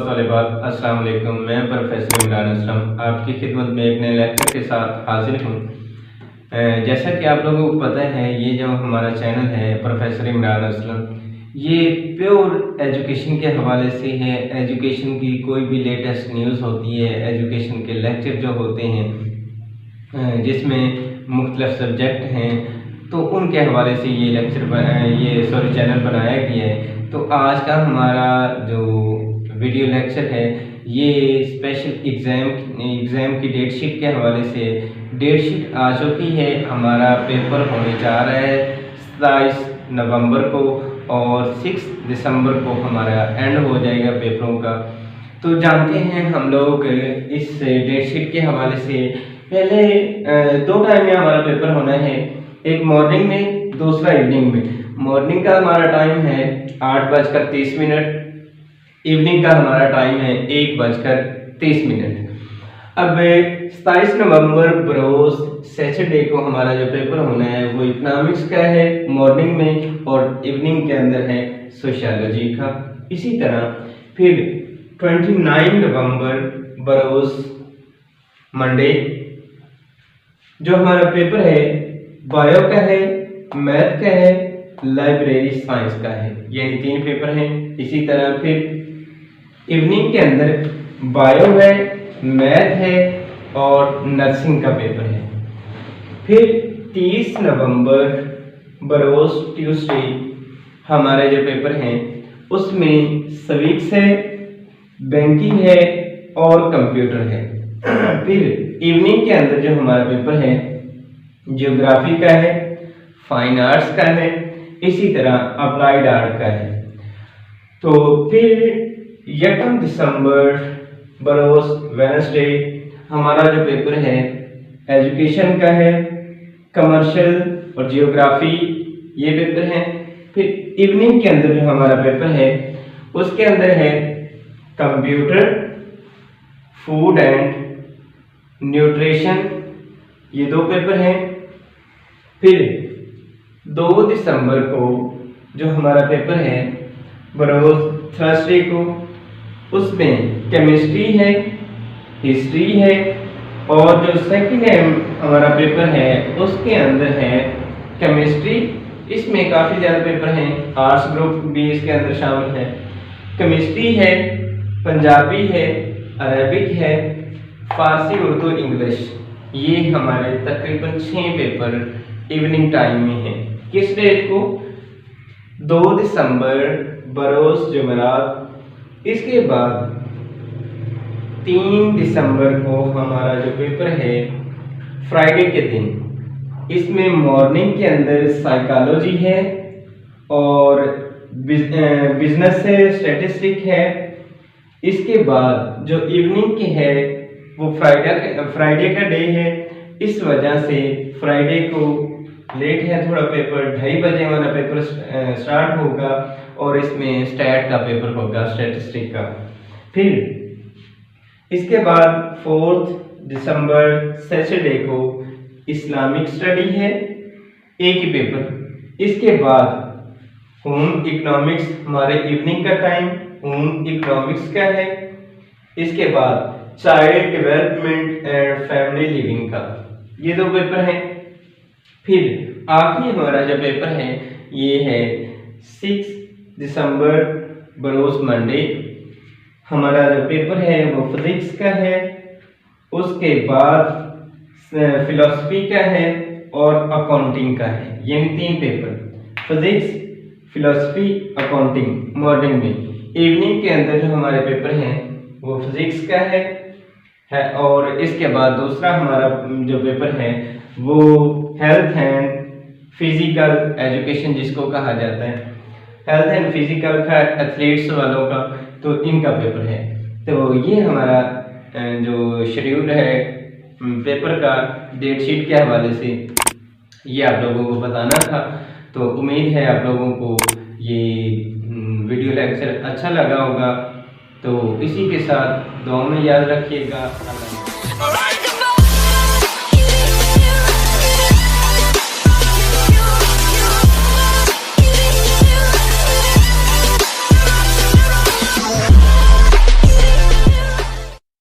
तलबात अस्सलाम वालेकुम। मैं प्रोफेसर इमरान असलम आपकी खिदमत में एक नए लेक्चर के साथ हाजिर हूँ। जैसा कि आप लोगों को पता है, ये जो हमारा चैनल है प्रोफेसर इमरान असलम, ये प्योर एजुकेशन के हवाले से है। एजुकेशन की कोई भी लेटेस्ट न्यूज़ होती है, एजुकेशन के लेक्चर जो होते हैं जिसमें मुख्तलिफ सब्जेक्ट हैं, तो उनके हवाले से ये चैनल बनाया गया है। तो आज का हमारा जो वीडियो लेक्चर है ये स्पेशल एग्ज़ाम की डेट शीट के हवाले से। डेट शीट आ चुकी है, हमारा पेपर होने जा रहा है 27 नवंबर को और 6 दिसंबर को हमारा एंड हो जाएगा पेपरों का। तो जानते हैं हम लोग इस डेट शीट के हवाले से। पहले 2 टाइम में हमारा पेपर होना है, एक मॉर्निंग में, दूसरा इवनिंग में। मॉर्निंग का हमारा टाइम है 8:30, इवनिंग का हमारा टाइम है 1:30। अब 27 नवंबर बरोज सैटरडे को हमारा जो पेपर होना है वो इकोनॉमिक्स का है मॉर्निंग में, और इवनिंग के अंदर है सोशियोलॉजी का। इसी तरह फिर 29 नवंबर बरोज मंडे जो हमारा पेपर है बायो का है, मैथ का है, लाइब्रेरी साइंस का है। ये 3 पेपर हैं। इसी तरह फिर इवनिंग के अंदर बायो है, मैथ है और नर्सिंग का पेपर है। फिर 30 नवंबर बरोज ट्यूसडे हमारे जो पेपर हैं उसमें सिविक्स है, बैंकिंग है और कंप्यूटर है। फिर इवनिंग के अंदर जो हमारा पेपर है ज्योग्राफी का है, फाइन आर्ट्स का है, इसी तरह अप्लाइड आर्ट का है। तो फिर 1 दिसंबर बरोज वेडनेसडे हमारा जो पेपर है एजुकेशन का है, कमर्शियल और जियोग्राफी ये पेपर हैं। फिर इवनिंग के अंदर जो हमारा पेपर है उसके अंदर है कंप्यूटर, फूड एंड न्यूट्रिशन, ये 2 पेपर हैं। फिर 2 दिसंबर को जो हमारा पेपर है बरोज थर्सडे को, उसमें केमिस्ट्री है, हिस्ट्री है, और जो सेकंड हमारा पेपर है उसके अंदर है केमिस्ट्री। इसमें काफ़ी ज़्यादा पेपर हैं, आर्ट्स ग्रुप भी इसके अंदर शामिल है। केमिस्ट्री है, पंजाबी है, अरबिक है, फारसी, उर्दू, इंग्लिश, ये हमारे तकरीबन 6 पेपर इवनिंग टाइम में हैं। किस डेट को? 2 दिसंबर बरोज जुमेरात। इसके बाद 3 दिसंबर को हमारा जो पेपर है फ्राइडे के दिन, इसमें मॉर्निंग के अंदर साइकोलॉजी है और बिजनेस है, स्टैटिस्टिक है। इसके बाद जो इवनिंग के है वो फ्राइडे का डे है, इस वजह से फ्राइडे को लेट है थोड़ा पेपर। 2:30 बजे हमारा पेपर स्टार्ट होगा और इसमें स्टैट का पेपर होगा, स्टैटिस्टिक का। फिर इसके बाद 4 दिसंबर सैटरडे को इस्लामिक स्टडी है, एक ही पेपर। इसके बाद होम इकोनॉमिक्स, हमारे इवनिंग का टाइम होम इकोनॉमिक्स का है। इसके बाद child development and family living का, ये 2 पेपर हैं। फिर आखिरी हमारा जो पेपर है ये है 6 दिसंबर बरोज मंडे, हमारा जो पेपर है वो फिजिक्स का है। उसके बाद फिलॉसफी का है और अकाउंटिंग का है, यानी 3 paper, physics, philosophy, accounting morning में। इवनिंग के अंदर जो हमारे पेपर हैं वो फिजिक्स का है। और इसके बाद दूसरा हमारा जो पेपर है वो हेल्थ एंड फिजिकल एजुकेशन जिसको कहा जाता है, हेल्थ एंड फिजिकल का, एथलीट्स वालों का, तो इनका पेपर है। तो ये हमारा जो शेड्यूल है पेपर का डेट शीट के हवाले से ये आप लोगों को बताना था। तो उम्मीद है आप लोगों को ये वीडियो लेक्चर अच्छा लगा होगा। तो इसी के साथ दुआ में याद रखिएगा।